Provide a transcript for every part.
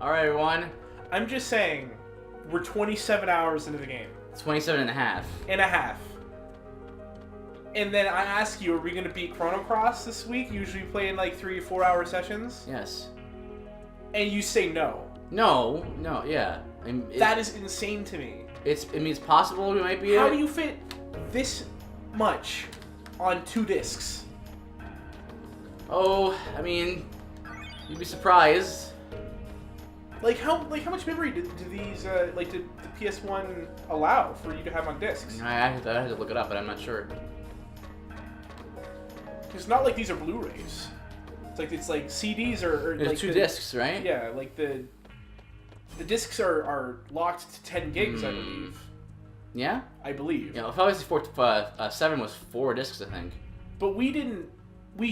Alright, everyone. I'm just saying, we're 27 hours into the game. 27 and a half. And a half. And then I ask you, are we going to beat Chrono Cross this week? Usually we play in like 3 or 4 hour sessions. Yes. And you say no. No, yeah. That is insane to me. I mean, it's possible we might be How do you fit this much on 2 discs? Oh, I mean, you'd be surprised. Like how much memory do these did the PS1 allow for you to have on discs? I have to look it up, but I'm not sure. It's not like these are Blu-rays. It's like CDs or There's like 2 discs, right? Yeah, like the discs are locked to 10 gigs, I believe. Yeah? I believe. Yeah, obviously 7 was 4 discs, I think. But we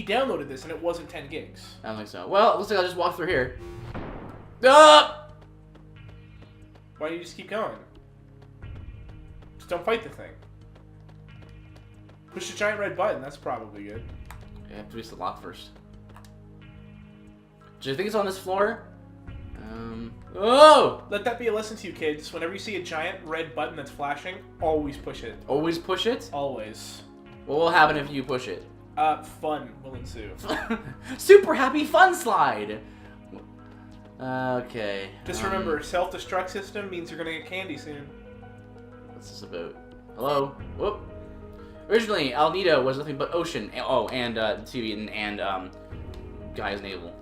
downloaded this and it wasn't 10 gigs. I don't think so. Well, it looks like I'll just walk through here. Ah! Why don't you just keep going? Just don't fight the thing. Push the giant red button, that's probably good. I have to use the lock first. Do you think it's on this floor? Oh! Let that be a lesson to you kids. Whenever you see a giant red button that's flashing, always push it. Always push it? Always. What will happen if you push it? Fun will ensue. Super happy fun slide! Okay. Just remember, self-destruct system means you're gonna get candy soon. What's this about? Hello? Whoop. Originally, El Nido was nothing but ocean. Oh, and TV and Guy's navel.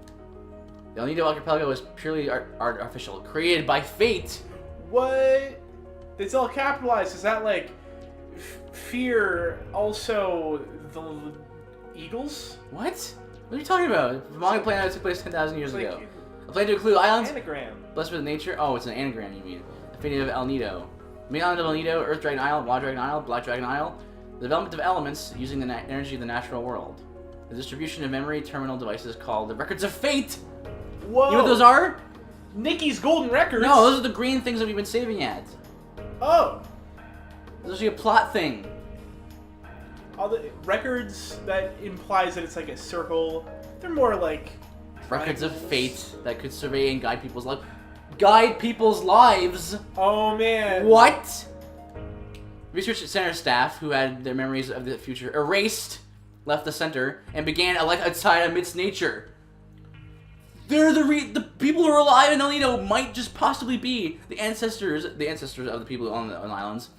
The El Nido archipelago was purely artificial, created by fate. What? It's all capitalized. Is that like fear? Also, the Eagles? What? What are you talking about? The manga planet that took place 10,000 years Like, ago. A planet to include islands. Anagram. Blessed with nature. Oh, it's an anagram. You mean? The fate of El Nido. Main island of El Nido, Earth Dragon Isle, Water Dragon Isle, Black Dragon Isle. The development of elements using the energy of the natural world. The distribution of memory terminal devices called the Records of Fate. Whoa! You know what those are? Nikki's Golden Records. No, those are the green things that we've been saving at. Oh. Those are a plot thing. All the records that implies that it's like a circle. They're more like Records of triangles. fate that could survey and guide people's lives. Guide people's lives? Oh man. What? Research Center staff who had their memories of the future erased left the center and began a life outside amidst nature. They're the people who are alive in El Nido might just possibly be the ancestors of the people on the islands.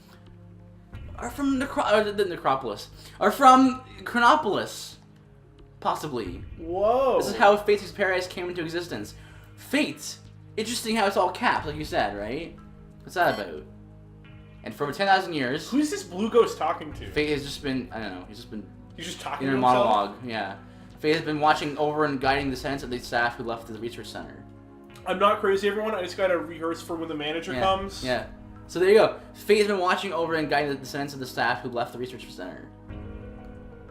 Are from the Necropolis. Are from Chronopolis. Possibly. Whoa. This is how Fate's Paradise came into existence. Fate. Interesting how it's all capped, like you said, right? What's that about? And for over 10,000 years, Who's this blue ghost talking to? Fate has just been, I don't know, he's just talking in to a himself? monologue, yeah. Fate has been watching over and guiding the descendants of the staff who left the research center. I'm not crazy, everyone. I just gotta rehearse for when the manager comes. Yeah. So there you go. Fate has been watching over and guiding the descendants of the staff who left the research center.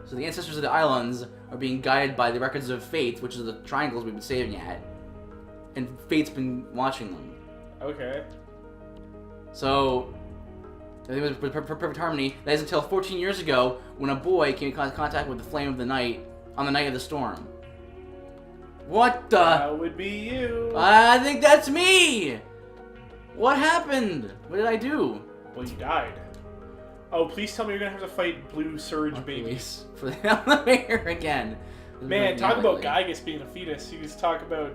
So the ancestors of the islands are being guided by the records of Fate, which is the triangles we've been saving at. And Fate's been watching them. Okay. So, I think with perfect harmony, that is until 14 years ago when a boy came in contact with the flame of the night on the night of the storm. What the? That would be you. I think that's me! What happened? What did I do? Well, you died. Oh, please tell me you're gonna have to fight Blue Surge Baby. Please, for the elevator again. Man, talk about Gygus being a fetus. You just talk about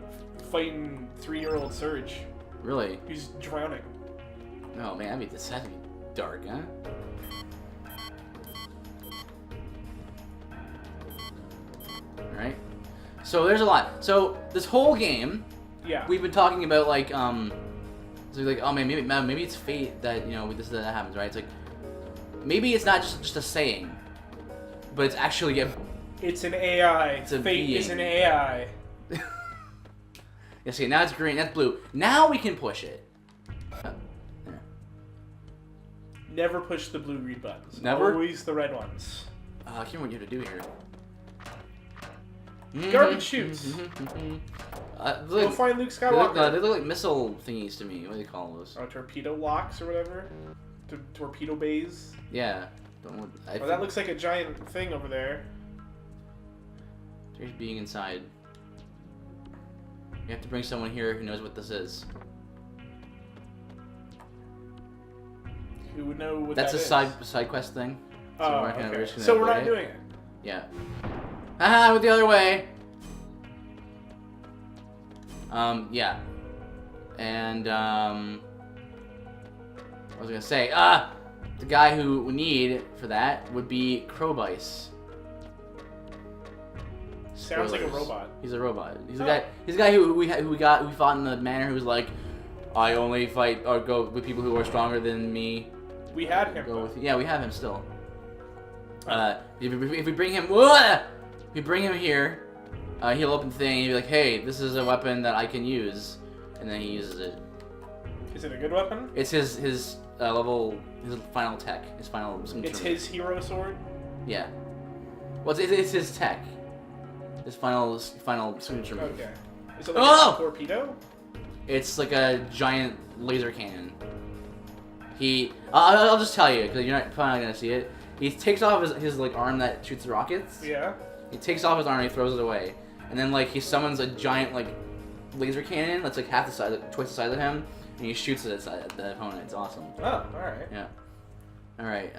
fighting 3-year-old Surge. Really? He's drowning. Oh man, that'd be dark, huh? Alright. So there's a lot. So this whole game, Yeah. we've been talking about like, so like, oh man, maybe it's fate that, you know, that happens, right? It's like, maybe it's not just a saying, but it's actually It's an AI. It's a Fate being. is an AI. Yeah, see, now it's green, that's blue. Now we can push it. There. Never push the blue read buttons. Never? Always the red ones. I can't remember what you have to do here. Garbage chutes. Go find Luke They look Skywalker. like missile thingies to me. What do they call those? Torpedo locks or whatever. Torpedo bays. Yeah. That looks like a giant thing over there. There's being inside. You have to bring someone here who knows what this is. Who would know what That's that a is? side quest thing. Oh, we're gonna- okay. just gonna So we're not avoid it. doing it. Yeah. Haha, went the other way. Yeah. And, what was I gonna say? The guy who we need for that would be Crowbice. Sounds like a Spoilers. robot. He's a robot. He's a Oh. guy. He's a guy who we fought in the manor. Who's like, I only fight or go with people who are stronger than me. We had him. Go with, yeah, we have him still. If we bring him, if we bring him here, he'll open the thing and be like, "Hey, this is a weapon that I can use," and then he uses it. Is it a good weapon? It's his level, his final tech, his final. It's his hero sword. Yeah. Well, it's his tech. His final signature move. Okay. Is it like Oh! a torpedo? It's like a giant laser cannon. I'll just tell you because you're probably not gonna see it. He takes off his like arm that shoots the rockets. Yeah. He takes off his arm and he throws it away, and then like he summons a giant like laser cannon that's like half the size, like, twice the size of him, and he shoots it at the opponent. It's awesome. Oh, all right. Yeah. All right.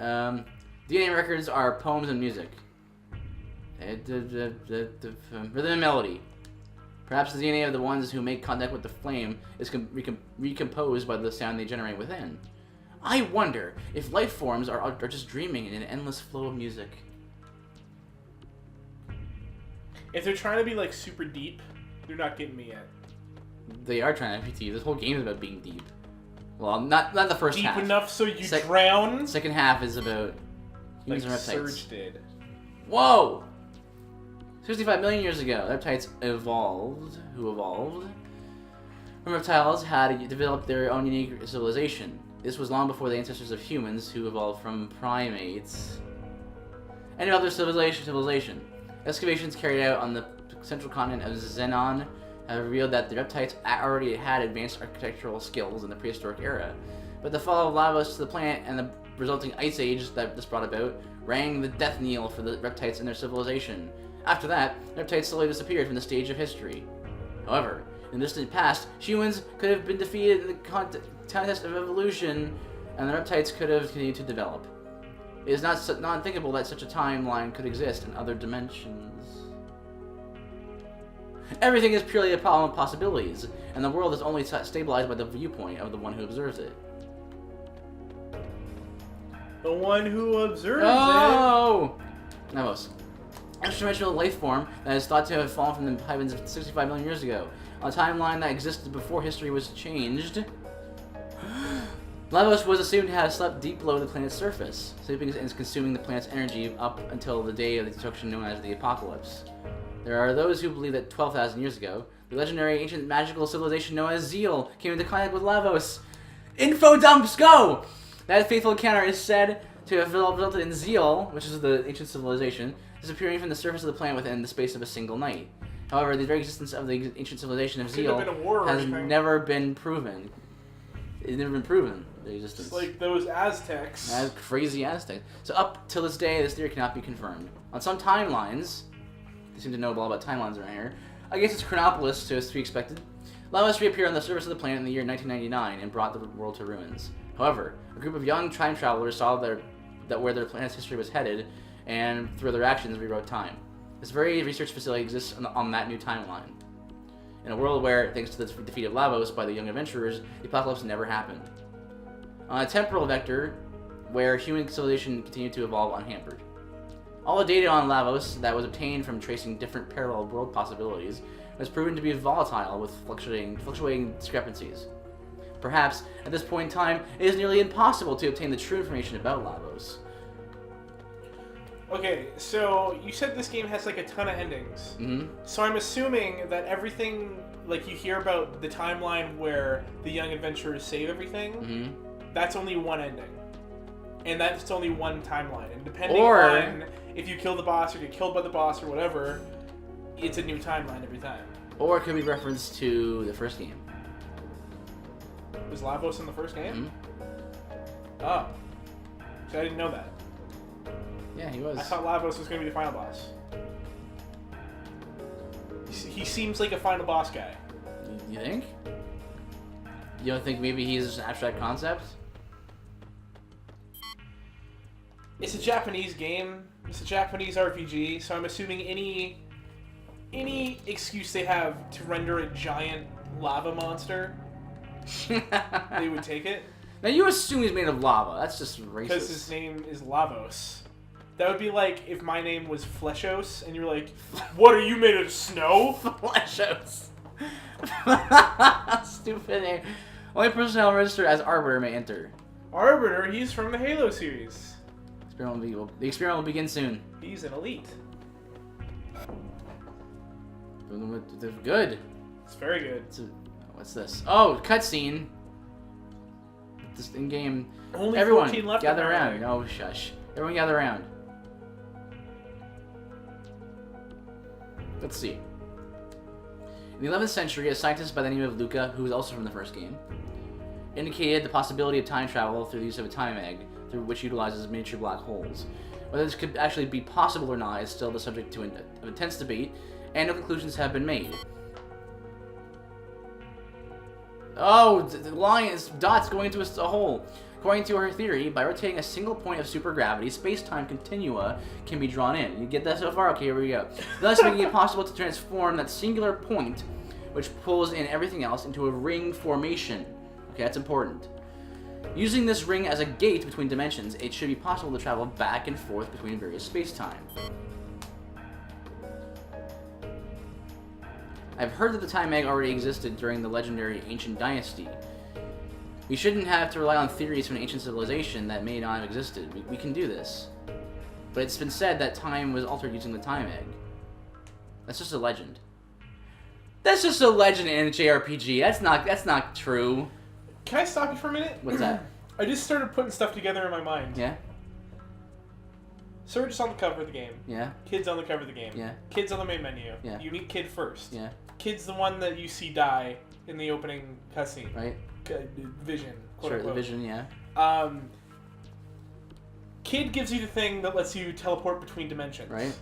DNA records are poems and music. Rhythm and melody. Perhaps the DNA of the ones who make contact with the flame is recomposed by the sound they generate within. I wonder if life forms are just dreaming in an endless flow of music. If they're trying to be like super deep, they're not getting me yet. They are trying to be deep. This whole game is about being deep. Well, not the first Deep half. enough so you drown? Second half is about Like humans and reptiles. Surge did. Whoa! 65 million years ago, reptiles evolved. Who evolved? From reptiles had developed their own unique civilization. This was long before the ancestors of humans, who evolved from primates. And developed their civilization. Excavations carried out on the central continent of Zenon have revealed that the reptiles already had advanced architectural skills in the prehistoric era. But the fall of Lavos to the planet and the resulting ice age that this brought about rang the death knell for the reptiles and their civilization. After that, reptiles slowly disappeared from the stage of history. However, in the distant past, humans could have been defeated in the contest of evolution, and the reptiles could have continued to develop. It is not unthinkable that such a timeline could exist in other dimensions. Everything is purely a problem of possibilities, and the world is only stabilized by the viewpoint of the one who observes it. The one who observes it. Oh! Navos. Extra-dimensional life form that is thought to have fallen from the heavens 65 million years ago, on a timeline that existed before history was changed. Lavos was assumed to have slept deep below the planet's surface, sleeping and consuming the planet's energy up until the day of the destruction known as the Apocalypse. There are those who believe that 12,000 years ago, the legendary ancient magical civilization known as Zeal came into contact with Lavos. Info dumps, go! That fateful encounter is said to have resulted in Zeal, which is the ancient civilization, disappearing from the surface of the planet within the space of a single night. However, the very existence of the ancient civilization of Zeal has never been proven. It's never been proven, the existence. It's like those Aztecs. Crazy Aztecs. So up till this day, this theory cannot be confirmed. On some timelines, they seem to know a lot about timelines around here, I guess it's Chronopolis, so as to be expected. Lavos reappeared on the surface of the planet in the year 1999 and brought the world to ruins. However, a group of young time travelers saw that where their planet's history was headed, and through their actions rewrote time. This very research facility exists on that new timeline. In a world where, thanks to the defeat of Lavos by the young adventurers, the apocalypse never happened. On a temporal vector, where human civilization continued to evolve unhampered. All the data on Lavos that was obtained from tracing different parallel world possibilities was proven to be volatile with fluctuating discrepancies. Perhaps, at this point in time, it is nearly impossible to obtain the true information about Lavos. Okay, so you said this game has like a ton of endings. Mm-hmm. So I'm assuming that everything, like you hear about the timeline where the young adventurers save everything, Mm-hmm. that's only one ending. And that's only one timeline. And depending Or- on if you kill the boss or get killed by the boss or whatever, it's a new timeline every time. Or it could be reference to the first game. Was Lavos in the first game? Mm-hmm. Oh. So I didn't know that. Yeah, he was. I thought Lavos was going to be the final boss. He seems like a final boss guy. You think? You don't think maybe he's just an abstract concept? It's a Japanese game. It's a Japanese RPG, so I'm assuming any excuse they have to render a giant lava monster, they would take it. Now you assume he's made of lava. That's just racist. Because his name is Lavos. That would be like if my name was Fleshos, and you were like, "What are you made of snow?" Fleshos. Stupid name. Only personnel registered as Arbiter may enter. Arbiter, he's from the Halo series. The experiment will begin soon. He's an elite. Good. It's very good. What's this? Oh, cutscene. This in-game. Only Everyone, 14 left. gather around. Oh, shush. Everyone gather around. Let's see. In the 11th century, a scientist by the name of Luca, who was also from the first game, indicated the possibility of time travel through the use of a time egg, through which utilizes miniature black holes. Whether this could actually be possible or not is still the subject of intense debate, and no conclusions have been made. Oh, the line is dots going into a hole. According to her theory, by rotating a single point of supergravity, space-time continua can be drawn in. You get that so far? Okay, here we go. Thus making it possible to transform that singular point, which pulls in everything else, into a ring formation. Okay, that's important. Using this ring as a gate between dimensions, it should be possible to travel back and forth between various space-time. I've heard that the time egg already existed during the legendary ancient dynasty. We shouldn't have to rely on theories from an ancient civilization that may not have existed. We can do this. But it's been said that time was altered using the time egg. That's just a legend. That's just a legend in a JRPG. That's not true. Can I stop you for a minute? What's that? I just started putting stuff together in my mind. Yeah? Surge's on the cover of the game. Yeah? Kid's on the cover of the game. Yeah? Kid's on the main menu. Yeah. You meet Kid first. Yeah? Kid's the one that you see die in the opening cutscene. Right? Vision. Sure, Unquote. the vision, yeah. Kid gives you the thing that lets you teleport between dimensions. Right?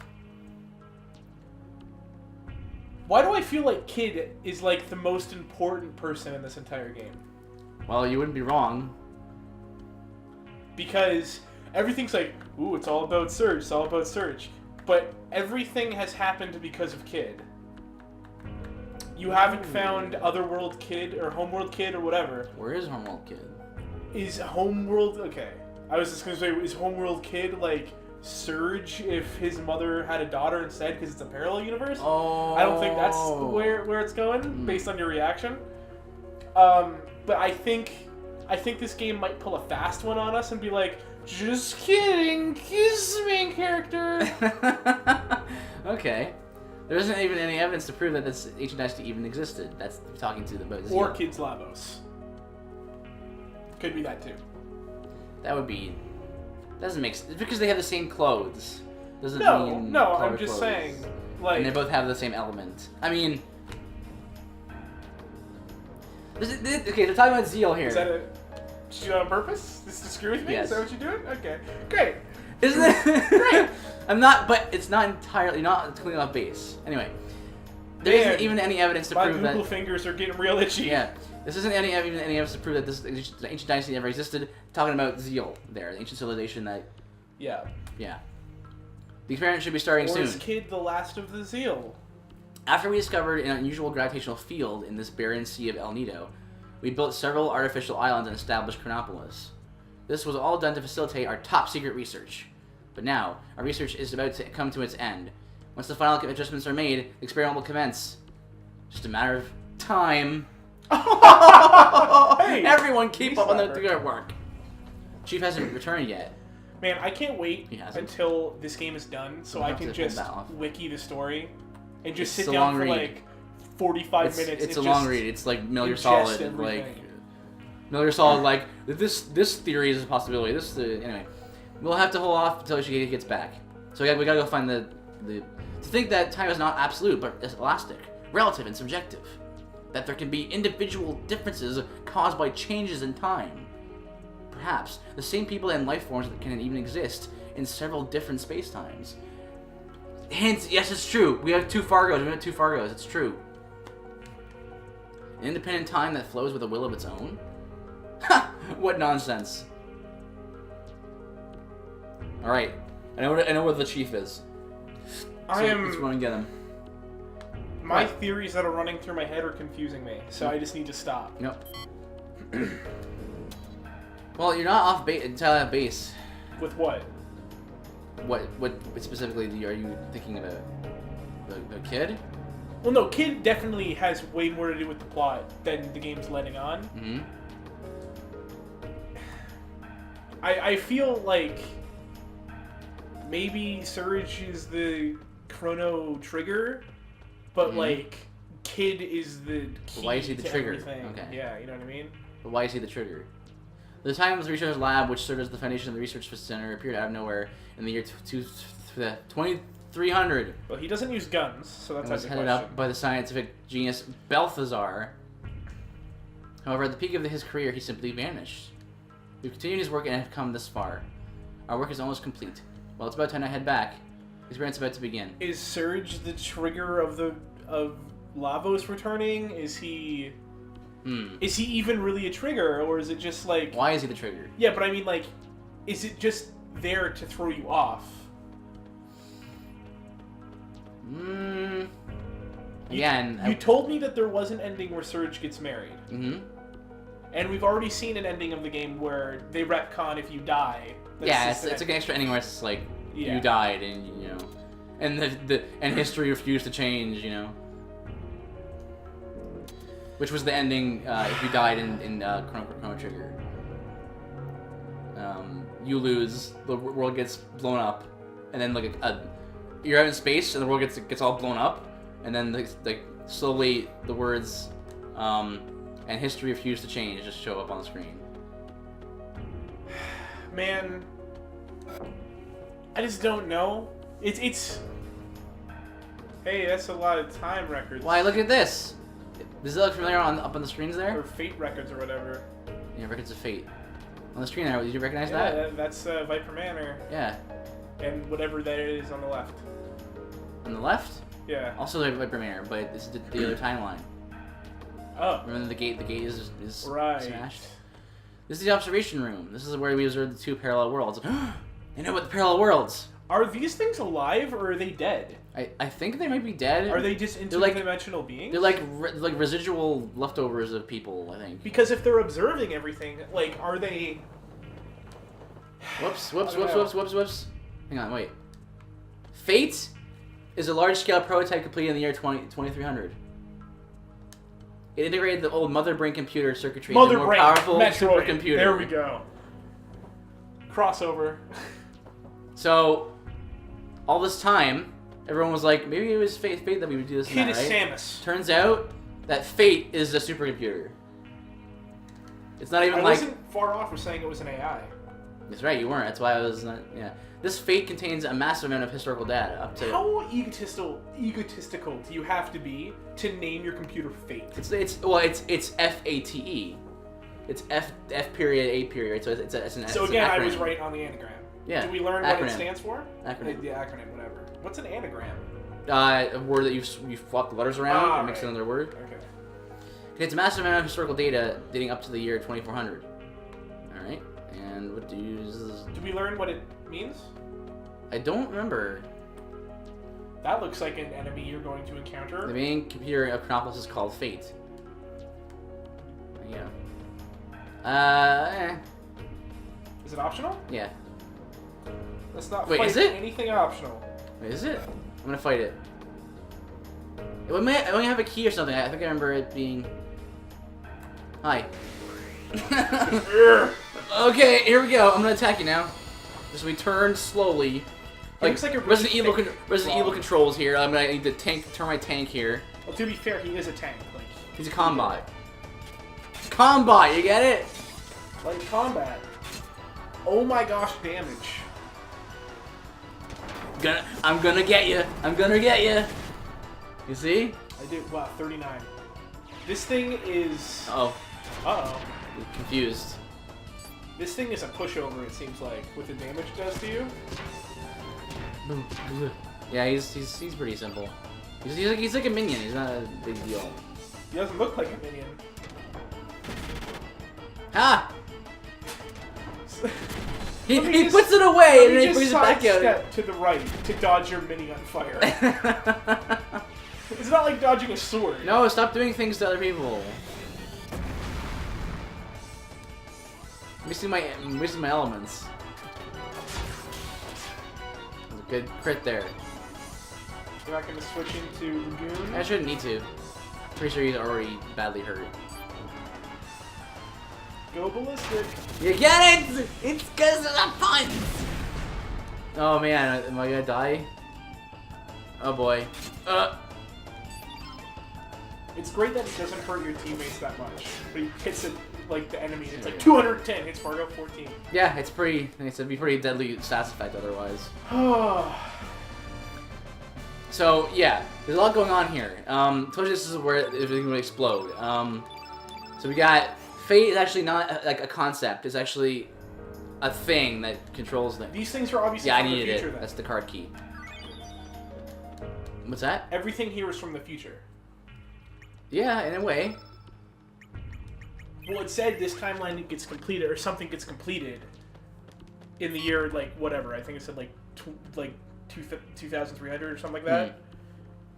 Why do I feel like Kid is like the most important person in this entire game? Well, you wouldn't be wrong. Because everything's like, ooh, it's all about Surge, it's all about Surge. But everything has happened because of Kid. You haven't found Otherworld Kid or Homeworld Kid or whatever. Where is Homeworld Kid? Is Homeworld... Okay. I was just going to say, is Homeworld Kid like Surge if his mother had a daughter instead because it's a parallel universe? Oh. I don't think that's where it's going based on your reaction. But I think this game might pull a fast one on us and be like, just kidding, he's the main character. Okay. There isn't even any evidence to prove that this ancient dynasty even existed. That's talking to the about Zeal. Or Kid's Lavos. Could be that too. That would be... Doesn't make sense. Because they have the same clothes. Doesn't mean No, color I'm just clothes. saying, like... And they both have the same element. I mean... Okay, they're talking about Zeal here. Is that it? Did you do it on purpose? This to screw with me? Yes. Is that what you're doing? Okay. Great. Isn't it? Great! I'm not, but it's not entirely, not clean off base. Anyway. There isn't even any evidence to prove that... My Google fingers are getting real itchy. Yeah. This isn't even any evidence to prove that this ancient dynasty ever existed. Talking about Zeal there, the ancient civilization that... Yeah. Yeah. The experiment should be starting soon. Or is Kid the last of the Zeal? After we discovered an unusual gravitational field in this barren sea of El Nido, we built several artificial islands and established Chronopolis. This was all done to facilitate our top-secret research. But now, our research is about to come to its end. Once the final adjustments are made, the experiment will commence. Just a matter of time. Hey, everyone keep up on their good work. Chief hasn't returned yet. Man, I can't wait He hasn't. until this game is done so I can just wiki the story and just It's sit a down long for read. like 45 minutes. It's and a long just read. It's like Metal Gear ingest Solid. everything. Like Metal Gear Solid. Like this theory is a possibility. Anyway, we'll have to hold off until she gets back. So we gotta go find the. To think that time is not absolute, but it's elastic, relative, and subjective. That there can be individual differences caused by changes in time. Perhaps the same people and life forms that can even exist in several different space-times. Hence, yes, it's true. We have two Fargos. We have two Fargos. It's true. An independent time that flows with a will of its own? Ha! What nonsense. Alright. I know where the chief is. Let's run and get him. My theories that are running through my head are confusing me, so I just need to stop. Nope. Well, you're not off entirely off base. With what? What specifically are you thinking about? The kid? Well, no, Kid definitely has way more to do with the plot than the game's letting on. Mm-hmm. I feel like maybe Surge is the Chrono Trigger, but like Kid is the key why is he the to trigger? everything. Okay. Yeah, you know what I mean? But why is he the trigger? The time of the research lab, which served as the foundation of the research center, appeared out of nowhere in the year 2300. Well, he doesn't use guns, so that's And was a headed question. up by the scientific genius Balthazar. However, at the peak of his career, he simply vanished. We've continued his work and have come this far. Our work is almost complete. Well, it's about time to head back. The experience about to begin. Is Surge the trigger of Lavos returning? Is he even really a trigger, or is it just like... Why is he the trigger? Yeah, but I mean, like, is it just there to throw you off? Again... You told me that there was an ending where Surge gets married. Mm-hmm. And we've already seen an ending of the game where they retcon if you die. Yeah, it's like an extra ending where it's like, you died, and, you know... And and history refused to change, you know? Which was the ending if you died in Chrono Trigger. You lose, the world gets blown up, and then like you're out in space and the world gets all blown up, and then like slowly the words and history refused to change just show up on the screen. Man, I just don't know. It's. Hey, that's a lot of time records. Why? Look at this. Does it look familiar up on the screens there? Or fate records or whatever. Yeah, records of fate. On the screen there, did you recognize Yeah, that? that's Viper Manor. Yeah. And whatever that is on the left. On the left? Yeah. Also the Viper Manor, but this is the other timeline. Oh. Remember the gate is right. smashed? This is the observation room. This is where we observe the two parallel worlds. They know about the parallel worlds! Are these things alive or are they dead? I think they might be dead. Are they just interdimensional beings? They're like residual leftovers of people, I think. Because if they're observing everything, like, are they... Whoops. Hang on, wait. Fate is a large-scale prototype completed in the year 2300. It integrated the old mother brain computer circuitry into a more powerful supercomputer. There we go. Crossover. So, all this time, everyone was like, maybe it was fate that we would do this and that, right? Kid is Samus. Turns out that Fate is a supercomputer. It's not even like... I wasn't far off with saying it was an AI. That's right, you weren't. That's why I was not... Yeah. This Fate contains a massive amount of historical data, up to... How egotistical do you have to be to name your computer Fate? It's F-A-T-E. It's F period A period, so it's an So again, I was right on the anagram. Yeah. Did we learn what it stands for? Acronym. The acronym, whatever. What's an anagram? A word that you flop the letters around and mix another word. Okay. It's a massive amount of historical data dating up to the year 2400. Alright, and what do you... Did we learn what it means? I don't remember. That looks like an enemy you're going to encounter. The main computer of Chronopolis is called Fate. Yeah. Is it optional? Yeah. Let's not Wait, fight is it? anything optional. Wait, is it? I'm gonna fight it. I only have a key or something. I think I remember it being... Hi. Okay, here we go. I'm gonna attack you now. Just we turn slowly. Looks like a really Resident Evil controls here. I need to turn my tank here. Well, to be fair, he is a tank. Like, he's a combat. Combat, you get it? Like combat. Oh my gosh, damage. I'm gonna get you. I'm gonna get you. You see? I did, wow, 39. This thing is... Uh-oh. Confused. This thing is a pushover, it seems like, with the damage it does to you. Yeah, he's pretty simple. He's like a minion. He's not a big deal. He doesn't look like a minion. Ha! He just- puts it away and Let me then he brings it back out. step to the right to dodge your mini on fire. It's not like dodging a sword. No, stop doing things to other people. I'm missing my elements. That's a good crit there. You're not gonna switch into Lagoon? I shouldn't need to. Pretty sure he's already badly hurt. Go ballistic. You get it? It's because of the puns! Oh man, am I gonna die? Oh boy. It's great that it doesn't hurt your teammates that much, but he hits it like the enemy. It's like 210 hits Fargo 14. Yeah, it's it'd be pretty deadly stats effect otherwise. So yeah, there's a lot going on here. Told you this is where everything would explode. So we got Fate is actually not like a concept. It's actually a thing that controls them. These things are obviously Yeah, I from the needed future. it. Then. That's the card key. What's that? Everything here is from the future. Yeah, in a way. Well, it said this timeline gets completed, or something gets completed in the year, like, whatever. I think it said, like 2,300 or something like that.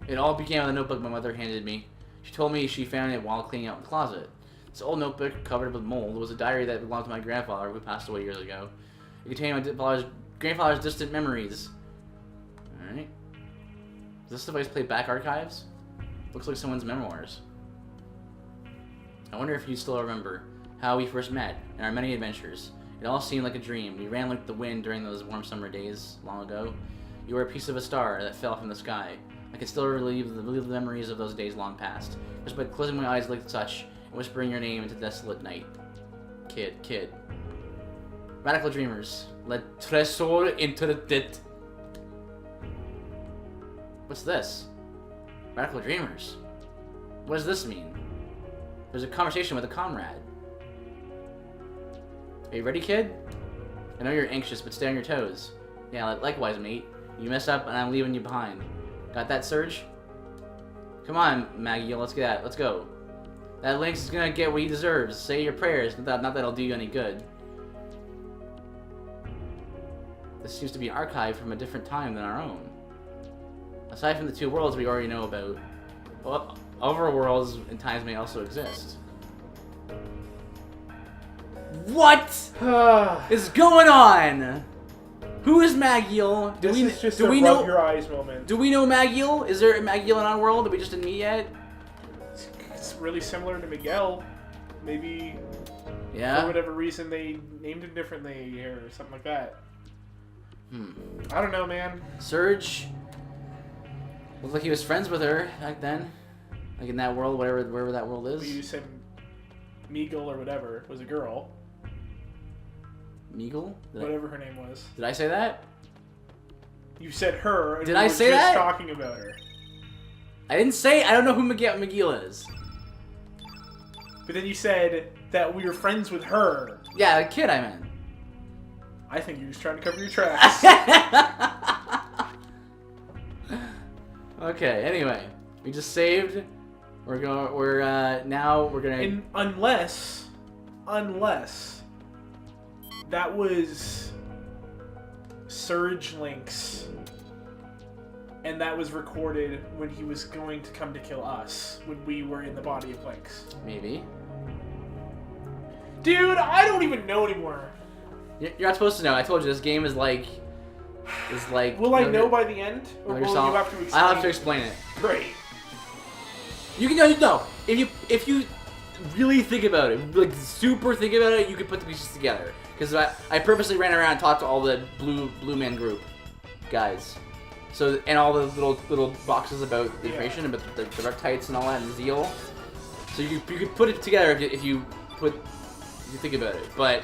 It all began with a notebook my mother handed me. She told me she found it while cleaning out the closet. This old notebook, covered with mold, was a diary that belonged to my grandfather, who passed away years ago. It contained my grandfather's distant memories. Alright. Is this device play back archives? Looks like someone's memoirs. I wonder if you still remember how we first met and our many adventures. It all seemed like a dream. We ran like the wind during those warm summer days long ago. You were a piece of a star that fell from the sky. I can still relive the memories of those days long past, just by closing my eyes like such and whispering your name into desolate night. Kid. Radical dreamers. Let tresor into the dit. What's this? Radical dreamers. What does this mean? There's a conversation with a comrade. Are you ready, kid? I know you're anxious, but stay on your toes. Yeah, likewise, mate. You mess up, and I'm leaving you behind. Got that, Surge? Come on, Maggie, let's get at it. Let's go. That Lynx is gonna get what he deserves. Say your prayers. Not that it'll do you any good. This seems to be archived from a different time than our own. Aside from the two worlds we already know about, well, other worlds and times may also exist. What is going on? Who is Magiel? This is just a rub your eyes moment. Do we know Magiel? Is there a Magiel in our world that we just didn't meet yet? It's really similar to Miguel. Maybe Yeah. for whatever reason they named him differently or something like that. I don't know, man. Surge looked like he was friends with her back then. Like in that world, wherever that world is. Well, you said Meagle or whatever was a girl. Meagle? Whatever her name was. Did I say that? You said her, and Did we I were say just that? talking about her. I didn't say. I don't know who McGill is. But then you said that we were friends with her. Yeah, the kid I meant. I think you're just trying to cover your tracks. Okay. Anyway, we just saved. Now we're gonna. And unless that was Surge Lynx, and that was recorded when he was going to come to kill us when we were in the body of Lynx. Maybe. Dude, I don't even know anymore. You're not supposed to know. I told you this game is like. Will I know by the end, or will you have to explain? I'll have to explain it. Great. You can know. If you really think about it, like super think about it, you can put the pieces together. Because I purposely ran around and talked to all the Blue Man Group guys. So and all the little boxes about the information about the reptites and all that and Zeal. So you could put it together if you think about it. But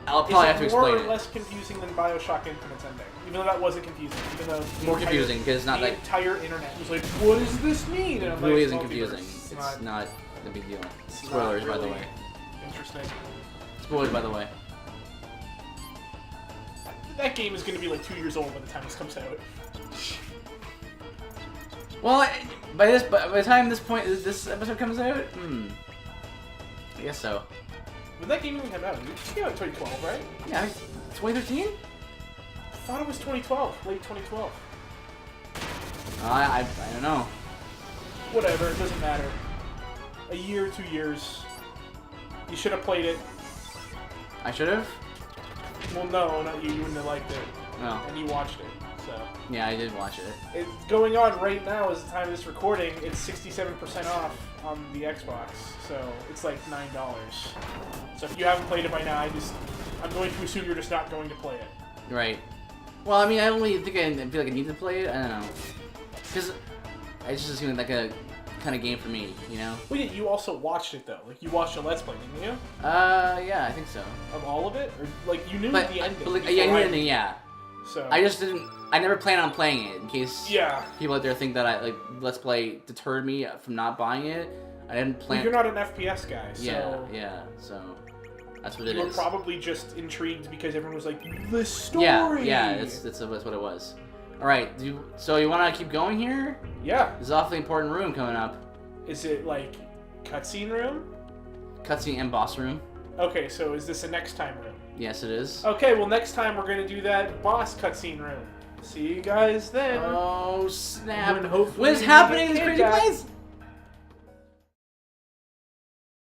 I'll probably have to explain Is it it. more or less confusing than Bioshock Infinite's ending? Even though that wasn't confusing. Even though More confusing because it's not the like entire internet was like, what does this mean? And it I'm really like, isn't multiverse. confusing. It's not the big deal. Spoilers, by the really way. Interesting. Spoilers, by the way. That game is going to be like 2 years old by the time this comes out. Well, By the time this episode comes out, I guess so. When that game even came out? It came out in 2012, right? Yeah, 2013. I thought it was 2012, late 2012. I don't know. Whatever, it doesn't matter. A year, 2 years. You should have played it. I should have. Well, no, not you. You wouldn't have liked it. No. And you watched it, so. Yeah, I did watch it. It's going on right now as the time of this recording. It's 67% off on the Xbox, so it's like $9. So if you haven't played it by now, I'm going to assume you're just not going to play it. Right. Well, I mean, I don't really think I feel like I need to play it. I don't know. Because it's just seemed like a kind of game for me, you know? Well, yeah, you also watched it, though. Like, you watched a Let's Play, didn't you? Yeah, I think so. Of all of it? Or, like, you knew But, the ending. yeah, I knew the ending, yeah. So. I just didn't... I never planned on playing it, in case people out there think that Let's Play deterred me from not buying it. I didn't plan... Well, you're not an FPS guy, so... Yeah, so... That's what it is. You were probably just intrigued because everyone was like, the story! Yeah, that's what it was. Alright, so you want to keep going here? Yeah. There's an awfully important room coming up. Is it, like, cutscene room? Cutscene and boss room. Okay, so is this a next time room? Yes, it is. Okay, well, next time we're going to do that boss cutscene room. See you guys then. Oh, snap. When hopefully What is happening in this we crazy get place?